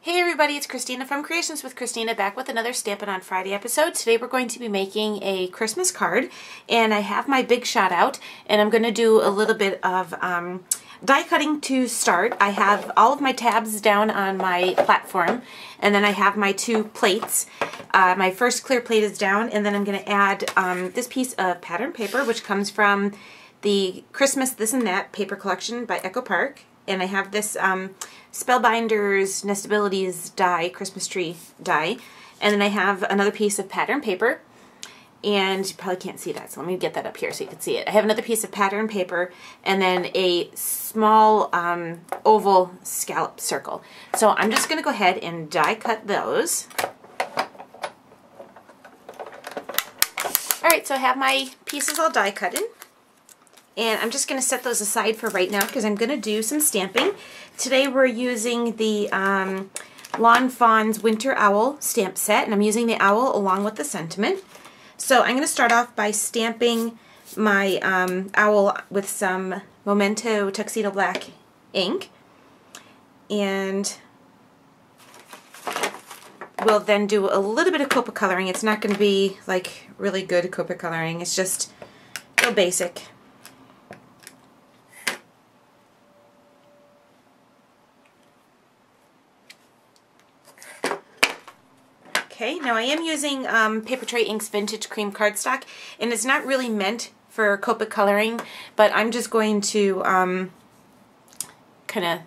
Hey everybody, it's Christina from Creations with Christina, back with another Stampin' on Friday episode. Today we're going to be making a Christmas card, and I have my big shot out, and I'm going to do a little bit of die cutting to start. I have all of my tabs down on my platform, and then I have my two plates. My first clear plate is down, and then I'm going to add this piece of pattern paper, which comes from the Christmas This and That paper collection by Echo Park. And I have this Spellbinders Nestabilities die, Christmas tree die. And then I have another piece of pattern paper. And you probably can't see that, so let me get that up here so you can see it. I have another piece of pattern paper and then a small oval scallop circle. So I'm just going to go ahead and die cut those. Alright, so I have my pieces all die cut in. And I'm just going to set those aside for right now because I'm going to do some stamping. Today we're using the Lawn Fawn's Winter Owl stamp set, and I'm using the owl along with the sentiment. So I'm going to start off by stamping my owl with some Memento Tuxedo Black ink. And we'll then do a little bit of Copic coloring. It's not going to be like really good Copic coloring. It's just real basic. Okay, now I am using Paper Tray Inks Vintage Cream Cardstock, and it's not really meant for Copic coloring, but I'm just going to kind of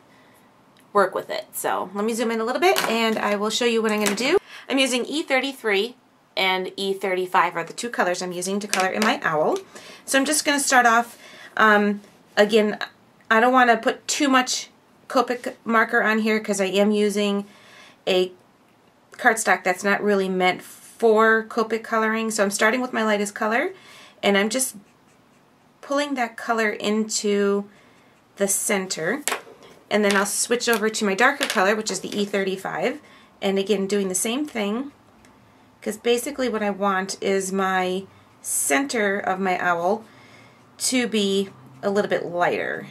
work with it. So let me zoom in a little bit and I will show you what I'm going to do. I'm using E33 and E35 are the two colors I'm using to color in my owl. So I'm just going to start off, again, I don't want to put too much Copic marker on here because I am using a cardstock that's not really meant for Copic coloring. So I'm starting with my lightest color and I'm just pulling that color into the center, and then I'll switch over to my darker color, which is the E35, and again doing the same thing, because basically what I want is my center of my owl to be a little bit lighter.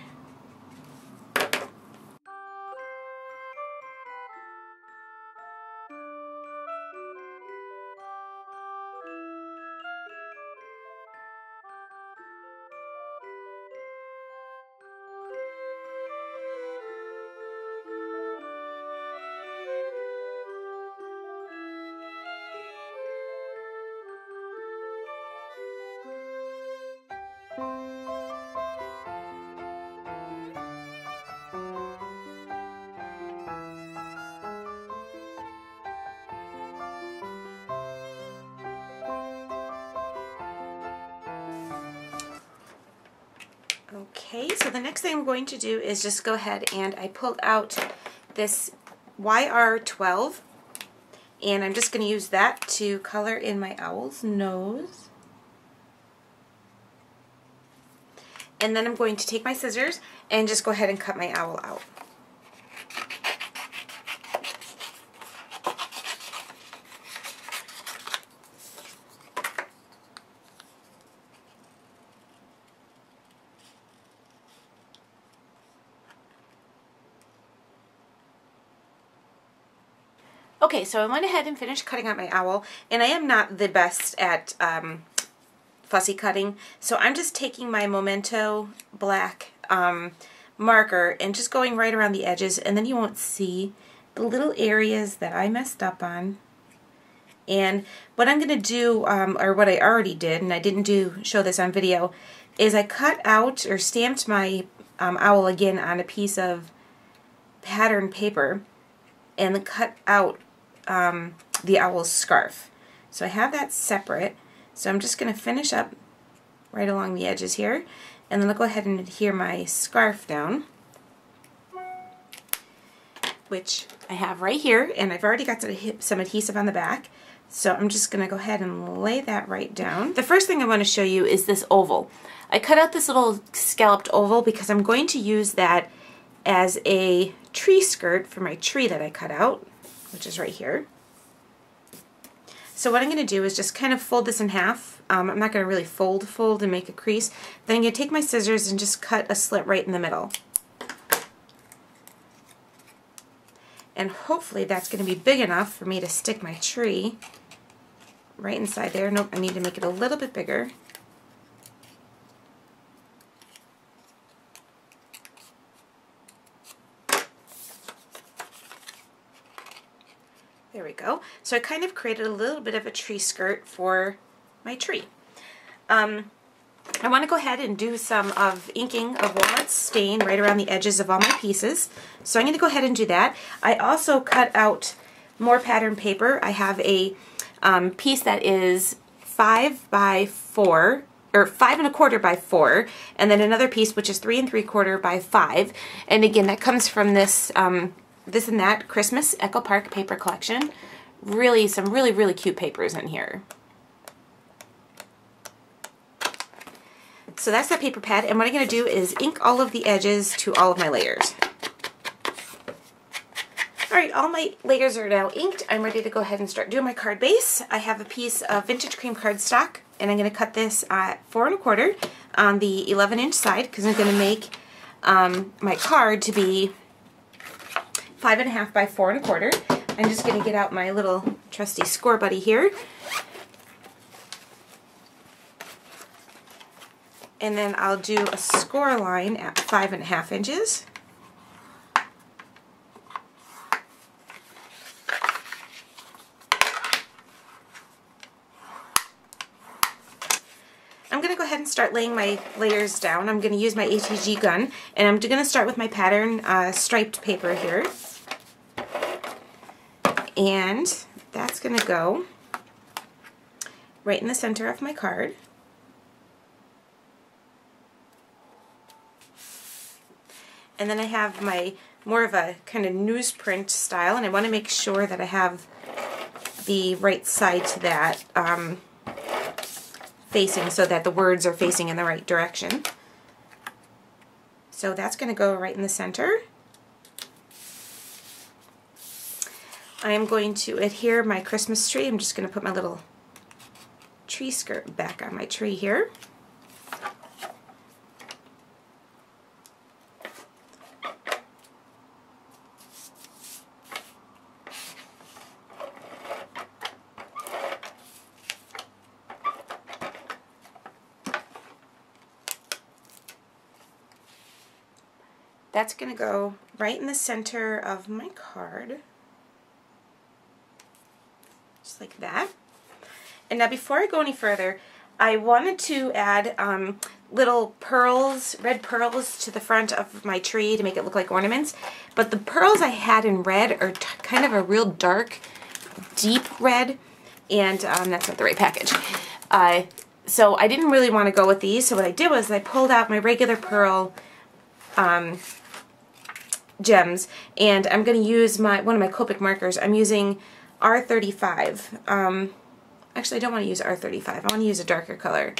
Okay, so the next thing I'm going to do is just go ahead and I pulled out this YR12, and I'm just going to use that to color in my owl's nose. And then I'm going to take my scissors and just go ahead and cut my owl out. Okay, so I went ahead and finished cutting out my owl, and I am not the best at fussy cutting, so I'm just taking my Memento Black marker and just going right around the edges, and then you won't see the little areas that I messed up on. And what I'm going to do, or what I already did, and I didn't show this on video, is I cut out or stamped my owl again on a piece of pattern paper and then cut out the owl's scarf. So I have that separate. So I'm just going to finish up right along the edges here, and then I'll go ahead and adhere my scarf down, which I have right here, and I've already got some adhesive on the back. So I'm just going to go ahead and lay that right down. The first thing I want to show you is this oval. I cut out this little scalloped oval because I'm going to use that as a tree skirt for my tree that I cut out, which is right here. So what I'm going to do is just kind of fold this in half. I'm not going to really fold and make a crease. Then I'm going to take my scissors and just cut a slit right in the middle. And hopefully that's going to be big enough for me to stick my tree right inside there. Nope, I need to make it a little bit bigger. There we go. So I kind of created a little bit of a tree skirt for my tree. I want to go ahead and do some of inking of walnut stain right around the edges of all my pieces. So I'm going to go ahead and do that. I also cut out more pattern paper. I have a piece that is 5 by 4, or 5 1/4 by 4, and then another piece which is 3 3/4 by 5. And again, that comes from this This and That Christmas Echo Park paper collection. Really, some really cute papers in here. So that's that paper pad, and what I'm going to do is ink all of the edges to all of my layers. Alright, all my layers are now inked. I'm ready to go ahead and start doing my card base. I have a piece of vintage cream cardstock, and I'm going to cut this at 4 1/4 on the 11-inch side, because I'm going to make my card to be 5 1/2 by 4 1/4. I'm just going to get out my little trusty score buddy here. And then I'll do a score line at 5 1/2 inches. I'm going to go ahead and start laying my layers down. I'm going to use my ATG gun, and I'm going to start with my pattern striped paper here. And that's going to go right in the center of my card. And then I have my more of a kind of newsprint style, and I want to make sure that I have the right side to that facing, so that the words are facing in the right direction. So that's going to go right in the center. I am going to adhere my Christmas tree. I'm just going to put my little tree skirt back on my tree here. That's going to go right in the center of my card, just like that. And now before I go any further, I wanted to add little pearls, red pearls, to the front of my tree to make it look like ornaments. But the pearls I had in red are kind of a real dark, deep red, and that's not the right package. So I didn't really want to go with these, so what I did was I pulled out my regular pearl gems, and I'm going to use one of my Copic markers. I'm using R35. Actually, I don't want to use R35. I want to use a darker color.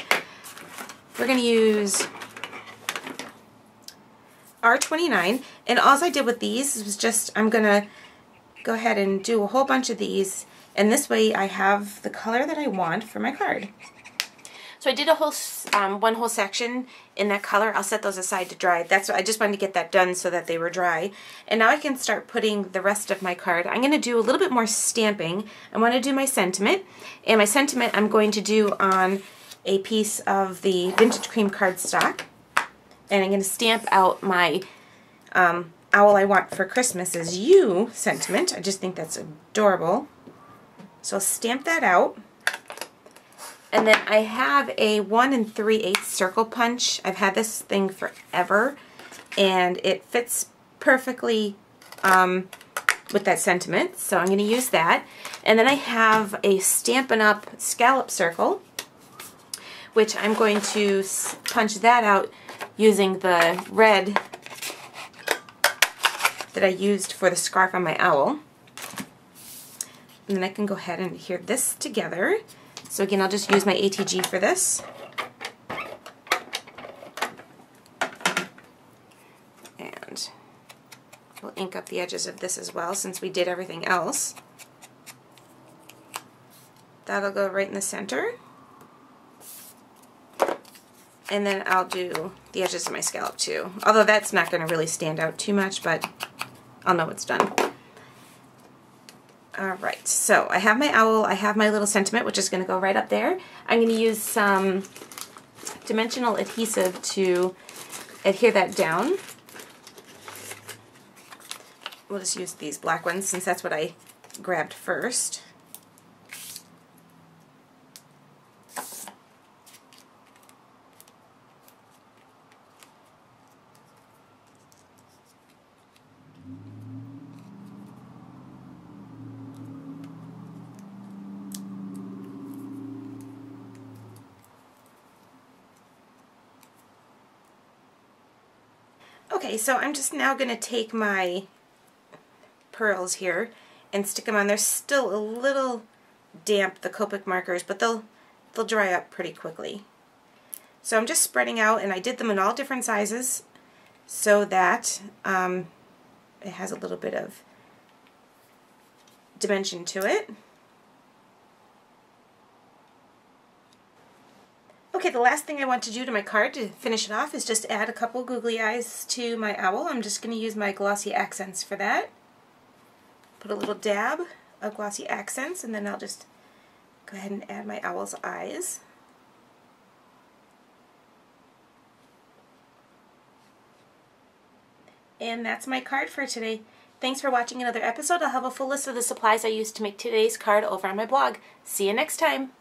We're going to use R29, and all I did with these was just, I'm going to go ahead and do a whole bunch of these, and this way I have the color that I want for my card. So I did a whole one whole section in that color. I'll set those aside to dry. That's what I just wanted to get that done so that they were dry. And now I can start putting the rest of my card. I'm going to do a little bit more stamping. I want to do my sentiment, and my sentiment I'm going to do on a piece of the vintage cream cardstock. And I'm going to stamp out my Owl I Want for Christmas Is You sentiment. I just think that's adorable. So I'll stamp that out. And then I have a 1 3/8 circle punch. I've had this thing forever, and it fits perfectly with that sentiment, so I'm going to use that. And then I have a Stampin' Up! Scallop circle, which I'm going to punch that out using the red that I used for the scarf on my owl. And then I can go ahead and adhere this together. So again, I'll just use my ATG for this. And we'll ink up the edges of this as well, since we did everything else. That'll go right in the center. And then I'll do the edges of my scallop too. Although that's not going to really stand out too much, but I'll know it's done. Alright, so I have my owl, I have my little sentiment, which is going to go right up there. I'm going to use some dimensional adhesive to adhere that down. We'll just use these black ones since that's what I grabbed first. Okay, so I'm just now going to take my pearls here and stick them on. They're still a little damp, the Copic markers, but they'll dry up pretty quickly. So I'm just spreading out, and I did them in all different sizes so that it has a little bit of dimension to it. Okay, the last thing I want to do to my card to finish it off is just add a couple googly eyes to my owl. I'm just going to use my glossy accents for that. Put a little dab of glossy accents, and then I'll just go ahead and add my owl's eyes. And that's my card for today. Thanks for watching another episode. I'll have a full list of the supplies I used to make today's card over on my blog. See you next time.